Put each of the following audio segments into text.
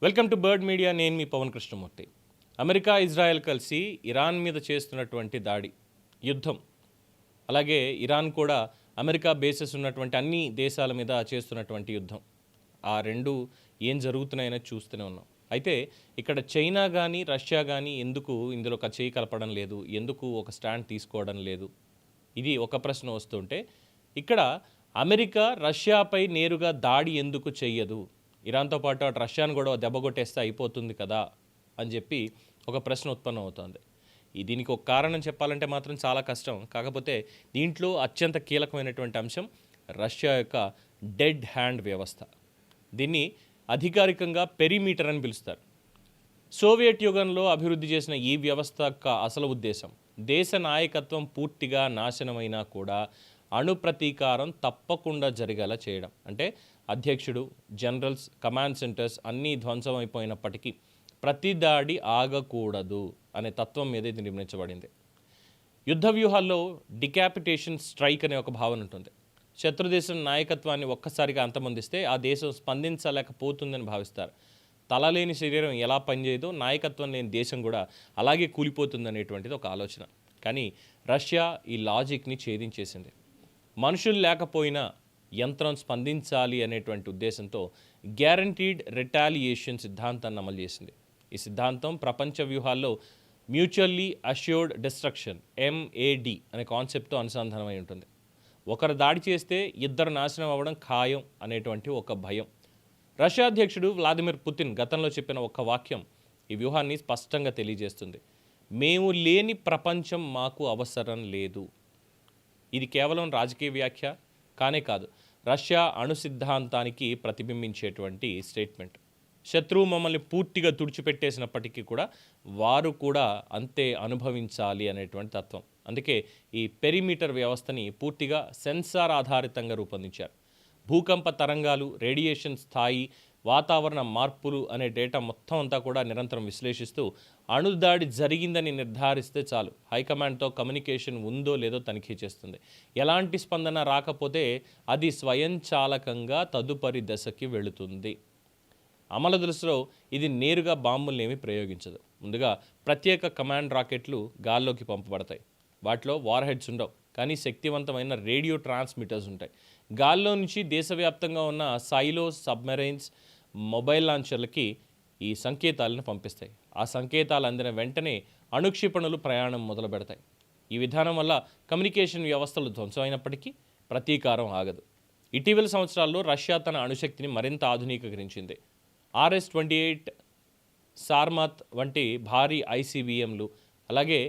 Welcome to bird media. నేను మీ Pawan Krishnamurthy. America Israel కలిసి Iran మీద చేస్తున్నటువంటి దాడి, యుద్ధం, అలాగే ఇరాన్ కూడా అమెరికా బేసెస్ ఉన్నటువంటి అన్ని దేశాల మీద చేస్తున్నటువంటి యుద్ధం, ఆ రెండు ఏం జరుగుతున్నాయని చూస్తూనే ఉన్నాం. అయితే ఇక్కడ చైనా కానీ రష్యా కానీ ఎందుకు ఇందులో ఒక చేయి కలపడం లేదు, ఎందుకు ఒక స్టాండ్ తీసుకోవడం లేదు, ఇది ఒక ప్రశ్న వస్తుంటే, ఇక్కడ అమెరికా రష్యాపై నేరుగా దాడి ఎందుకు చెయ్యదు, ఇరాన్తో పాటు అటు రష్యాను కూడా దెబ్బ కొట్టేస్తే అయిపోతుంది కదా అని చెప్పి ఒక ప్రశ్న ఉత్పన్నం అవుతుంది. దీనికి ఒక కారణం చెప్పాలంటే మాత్రం చాలా కష్టం. కాకపోతే దీంట్లో అత్యంత కీలకమైనటువంటి అంశం రష్యా యొక్క డెడ్ హ్యాండ్ వ్యవస్థ. దీన్ని అధికారికంగా పెరిమీటర్ అని పిలుస్తారు. సోవియట్ యుగంలో అభివృద్ధి చేసిన ఈ వ్యవస్థ యొక్క అసలు ఉద్దేశం దేశ నాయకత్వం పూర్తిగా నాశనమైనా కూడా అణుప్రతీకారం తప్పకుండా జరిగేలా చేయడం. అంటే అధ్యక్షుడు, జనరల్స్, కమాండ్ సెంటర్స్ అన్నీ ధ్వంసం అయిపోయినప్పటికీ ప్రతి దాడి ఆగకూడదు అనే తత్వం మీద ఇది నిర్మించబడింది. యుద్ధ వ్యూహాల్లో డికాపిటేషన్ స్ట్రైక్ అనే ఒక భావన ఉంటుంది. శత్రుదేశం నాయకత్వాన్ని ఒక్కసారిగా అంతమొందిస్తే ఆ దేశం స్పందించలేకపోతుందని భావిస్తారు. తలలేని శరీరం ఎలా పనిచేయదో నాయకత్వం లేని దేశం కూడా అలాగే కూలిపోతుందనేటువంటిది ఒక ఆలోచన. కానీ రష్యా ఈ లాజిక్ని ఛేదించేసింది. మనుషులు లేకపోయినా యంత్రం స్పందించాలి అనేటువంటి ఉద్దేశంతో గ్యారంటీడ్ రిటాలియేషన్ సిద్ధాంతాన్ని అమలు చేసింది. ఈ సిద్ధాంతం ప్రపంచ వ్యూహాల్లో మ్యూచువల్లీ అష్యూర్డ్ డిస్ట్రక్షన్ MAD అనే కాన్సెప్ట్తో అనుసంధానమై ఉంటుంది. ఒకరు దాడి చేస్తే ఇద్దరు నాశనం అవ్వడం ఖాయం అనేటువంటి ఒక భయం. రష్యా అధ్యక్షుడు వ్లాదిమిర్ పుతిన్ గతంలో చెప్పిన ఒక వాక్యం ఈ వ్యూహాన్ని స్పష్టంగా తెలియజేస్తుంది. మేము లేని ప్రపంచం మాకు అవసరం లేదు. ఇది కేవలం రాజకీయ వ్యాఖ్య కానే కాదు, రష్యా అణు సిద్ధాంతానికి ప్రతిబింబించేటువంటి స్టేట్మెంట్. శత్రువు మమ్మల్ని పూర్తిగా తుడిచిపెట్టేసినప్పటికీ కూడా వారు కూడా అంతే అనుభవించాలి అనేటువంటి తత్వం. అందుకే ఈ పెరిమీటర్ వ్యవస్థని పూర్తిగా సెన్సార్ ఆధారితంగా రూపొందించారు. భూకంప తరంగాలు, రేడియేషన్ స్థాయి, వాతావరణ మార్పులు అనే డేటా మొత్తం అంతా కూడా నిరంతరం విశ్లేషిస్తూ అణుదాడి జరిగిందని నిర్ధారిస్తే చాలు హైకమాండ్తో కమ్యూనికేషన్ ఉందో లేదో తనిఖీ చేస్తుంది. ఎలాంటి స్పందన రాకపోతే అది స్వయంచాలకంగా తదుపరి దశకి వెళుతుంది. అమలు దశలో ఇది నేరుగా బాంబులనేమి ప్రయోగించదు. ముందుగా ప్రత్యేక కమాండ్ రాకెట్లు గాల్లోకి పంపబడతాయి. వాటిలో వార్ హెడ్స్ ఉండవు, కానీ శక్తివంతమైన రేడియో ట్రాన్స్మిటర్స్ ఉంటాయి. గాల్లో నుంచి దేశవ్యాప్తంగా ఉన్న సైలోస్, సబ్మెరైన్స్, మొబైల్ లాంచర్లకి ఈ సంకేతాలను పంపిస్తాయి. ఆ సంకేతాలు అందిన వెంటనే అణుక్షిపణులు ప్రయాణం మొదలు పెడతాయి. ఈ విధానం వల్ల కమ్యూనికేషన్ వ్యవస్థలు ధ్వంసమైనప్పటికీ ప్రతీకారం ఆగదు. ఇటీవల సంవత్సరాల్లో రష్యా తన అణుశక్తిని మరింత ఆధునీకరించింది. RS-28 సార్మాత్ వంటి భారీ ICBMలు, అలాగే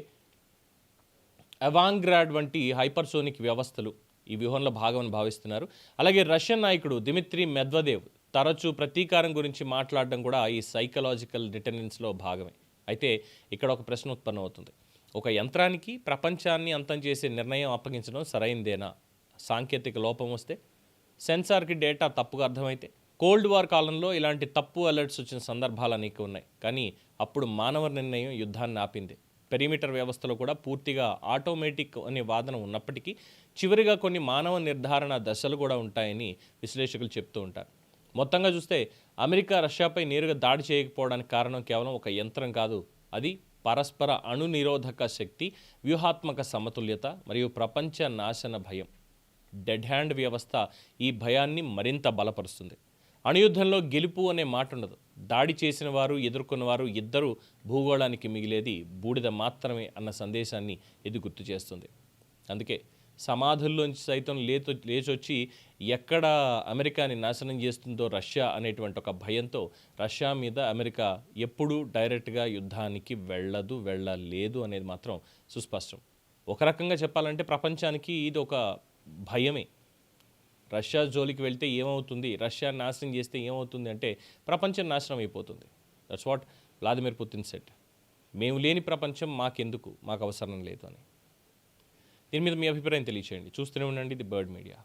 అవాంగ్రాడ్ వంటి హైపర్సోనిక్ వ్యవస్థలు ఈ వ్యూహంలో భాగమని భావిస్తున్నారు. అలాగే రష్యన్ నాయకుడు దిమిత్రీ మెద్వదేవ్ తరచూ ప్రతీకారం గురించి మాట్లాడడం కూడా ఈ సైకలాజికల్ డిటర్మినెన్స్లో భాగమే. అయితే ఇక్కడ ఒక ప్రశ్న ఉత్పన్నం అవుతుంది. ఒక యంత్రానికి ప్రపంచాన్ని అంతం చేసే నిర్ణయం అప్పగించడం సరైందేనా? సాంకేతిక లోపం వస్తే, సెన్సార్కి డేటా తప్పుగా అర్థమైతే, కోల్డ్ వార్ కాలంలో ఇలాంటి తప్పు అలర్ట్స్ వచ్చిన సందర్భాలు అనేక ఉన్నాయి. కానీ అప్పుడు మానవ నిర్ణయం యుద్ధాన్ని ఆపింది. పెరిమీటర్ వ్యవస్థలో కూడా పూర్తిగా ఆటోమేటిక్ అనే వాదన ఉన్నప్పటికీ చివరిగా కొన్ని మానవ నిర్ధారణ దశలు కూడా ఉంటాయని విశ్లేషకులు చెప్తూ ఉంటారు. మొత్తంగా చూస్తే అమెరికా రష్యాపై నేరుగా దాడి చేయకపోవడానికి కారణం కేవలం ఒక యంత్రం కాదు, అది పరస్పర అణు నిరోధక శక్తి, వ్యూహాత్మక సమతుల్యత మరియు ప్రపంచ నాశన భయం. డెడ్ హ్యాండ్ వ్యవస్థ ఈ భయాన్ని మరింత బలపరుస్తుంది. అణుయుద్ధంలో గెలుపు అనే మాట ఉండదు. దాడి చేసిన వారు, ఎదుర్కొన్నవారు ఇద్దరు భూగోళానికి మిగిలేది బూడిద మాత్రమే అన్న సందేశాన్ని ఇది గుర్తు చేస్తుంది. అందుకే సమాధుల్లోంచి సైతం లేచొచ్చి ఎక్కడ అమెరికాని నాశనం చేస్తుందో రష్యా అనేటువంటి ఒక భయంతో రష్యా మీద అమెరికా ఎప్పుడూ డైరెక్ట్గా యుద్ధానికి వెళ్ళలేదు అనేది మాత్రం సుస్పష్టం. ఒక రకంగా చెప్పాలంటే ప్రపంచానికి ఇది ఒక భయమే. రష్యా జోలికి వెళ్తే ఏమవుతుంది, రష్యా నాశనం చేస్తే ఏమవుతుంది అంటే ప్రపంచం నాశనం అయిపోతుంది. That's what Vladimir Putin said. మేము లేని ప్రపంచం మాకెందుకు, మాకు అవసరం లేదు అని. దీని మీద మీ అభిప్రాయం తెలియచేయండి. చూస్తూనే ఉండండి ది బర్డ్ మీడియా.